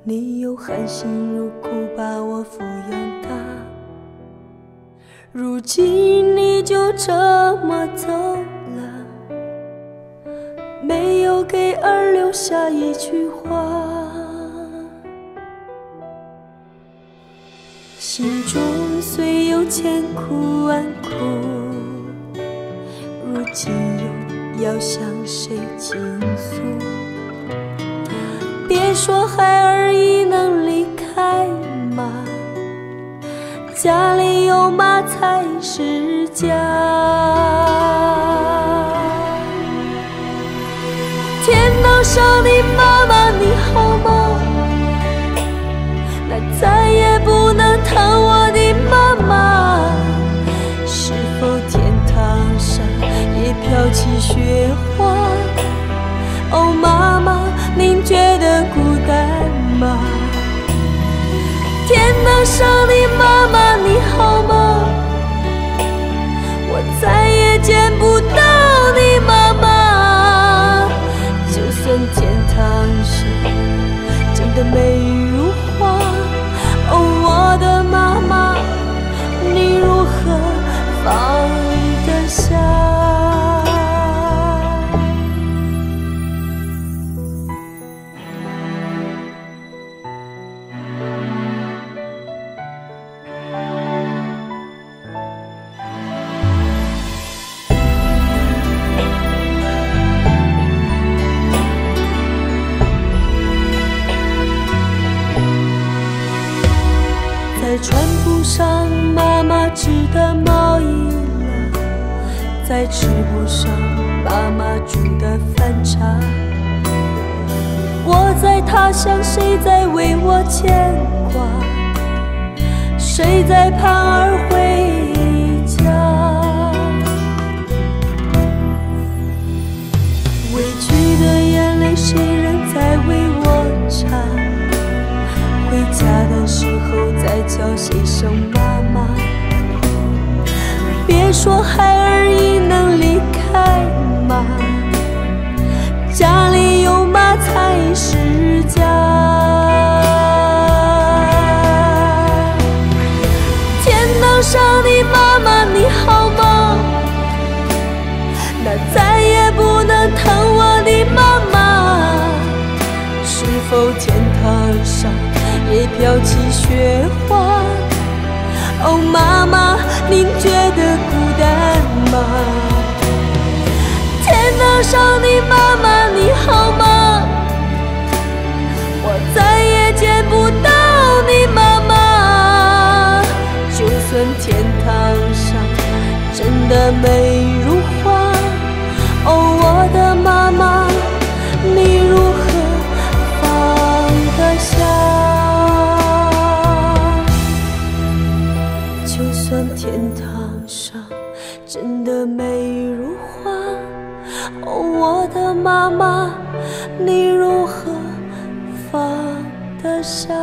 你又含辛茹苦把我抚养大，如今你就这么走了，没有给儿留下一句话，心中虽有千苦万苦，如今又要向谁倾诉？别说孩儿已能离开妈，家里有妈才是家。天道上的妈妈你好吗？那再也不能疼我的妈妈，是否天堂上也飘起雪花？哦，妈妈，您觉得孤单吗？天堂上的妈妈你好吗？我再也见不到你妈妈，就算天堂上真的美如画，哦，我的妈妈，你如何放得下？在穿不上妈妈织的毛衣了，在吃不上妈妈煮的饭茶，我在他乡，谁在为我牵挂？谁在盼儿回家？委屈的眼泪，谁人在为我擦？回家的时候再叫谁声妈妈？别说孩儿已能离开妈，家里有妈才是家。天堂上的妈妈你好吗？那再也不能疼我的妈妈，是否天堂上也飘起雪花？哦，妈妈，您觉得孤单吗？天堂上的妈妈你好吗？我再也见不到你妈妈，就算天堂上真的美如画，哦，我的妈妈，你如何放得下？就算天堂上真的美如画，哦，我的妈妈，你如何放得下？